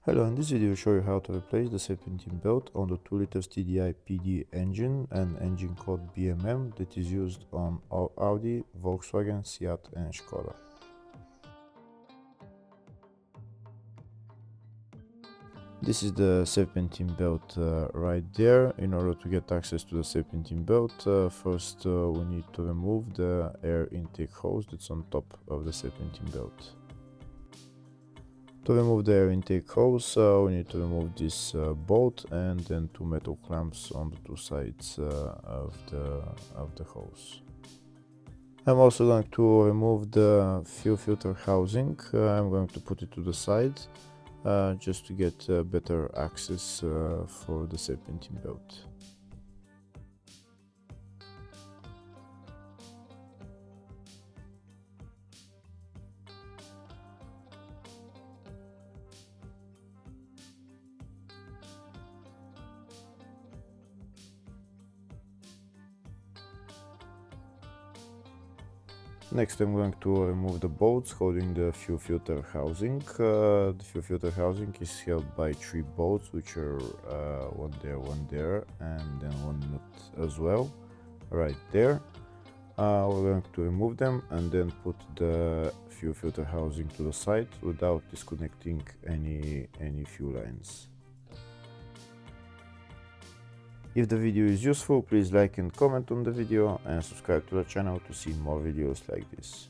Hello, in this video I'll show you how to replace the Serpentine belt on the 2 liters TDI PD engine and engine code BMM that is used on Audi, Volkswagen, Seat and Skoda. This is the Serpentine belt right there. In order to get access to the Serpentine belt, first we need to remove the air intake hose that's on top of the Serpentine belt. To remove the air intake hose, we need to remove this bolt and then two metal clamps on the two sides of the hose. I'm also going to remove the fuel filter housing. I'm going to put it to the side just to get better access for the Serpentine belt. Next I'm going to remove the bolts holding the fuel filter housing. The fuel filter housing is held by three bolts, which are one there, and then one nut as well, right there. We're going to remove them and then put the fuel filter housing to the side without disconnecting any fuel lines. If the video is useful, please like and comment on the video and subscribe to the channel to see more videos like this.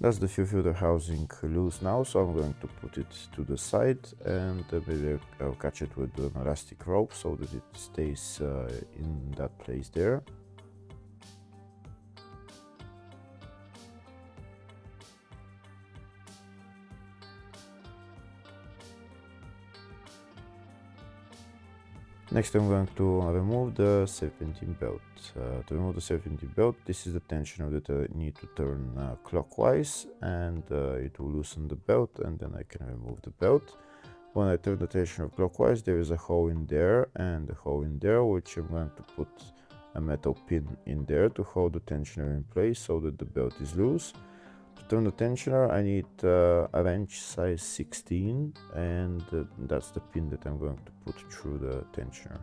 That's the fuel filter housing loose now, so I'm going to put it to the side and maybe I'll catch it with an elastic rope so that it stays in that place there. Next I'm going to remove the Serpentine belt. To remove the Serpentine belt, this is the tensioner that I need to turn clockwise, and it will loosen the belt and then I can remove the belt. When I turn the tensioner clockwise, there is a hole in there and a hole in there, which I'm going to put a metal pin in there to hold the tensioner in place so that the belt is loose. To turn the tensioner, I need a wrench size 16, and that's the pin that I'm going to put through the tensioner.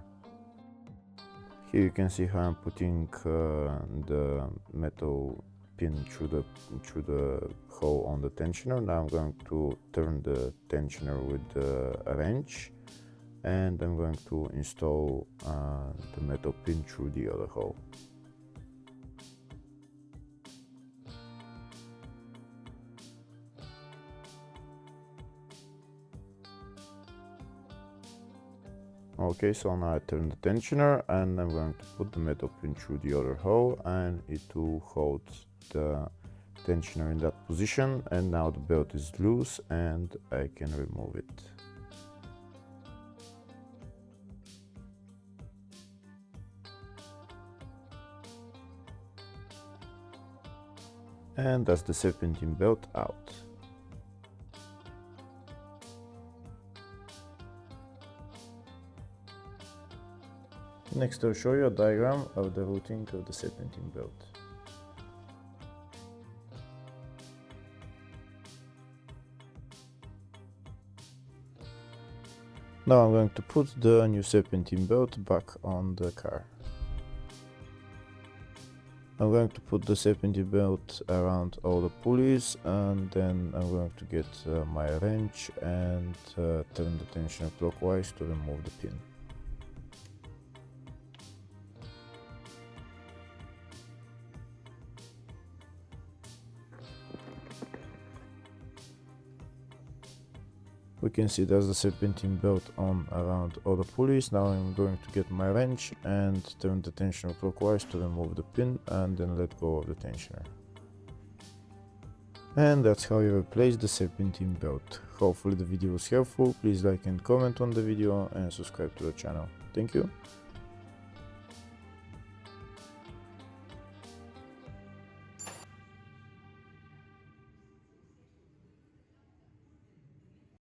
Here you can see how I'm putting the metal pin through the hole on the tensioner. Now I'm going to turn the tensioner with a wrench, and I'm going to install the metal pin through the other hole. Okay, so now I turn the tensioner and I'm going to put the metal pin through the other hole, and it will hold the tensioner in that position, and now the belt is loose and I can remove it. And that's the Serpentine belt out. Next I'll show you a diagram of the routing of the Serpentine belt. Now I'm going to put the new Serpentine belt back on the car. I'm going to put the Serpentine belt around all the pulleys, and then I'm going to get my wrench and turn the tensioner clockwise to remove the pin. We can see there's the Serpentine belt on around all the pulleys. Now I'm going to get my wrench and turn the tensioner clockwise to remove the pin and then let go of the tensioner. And that's how you replace the Serpentine belt. Hopefully the video was helpful. Please like and comment on the video and subscribe to the channel. Thank you.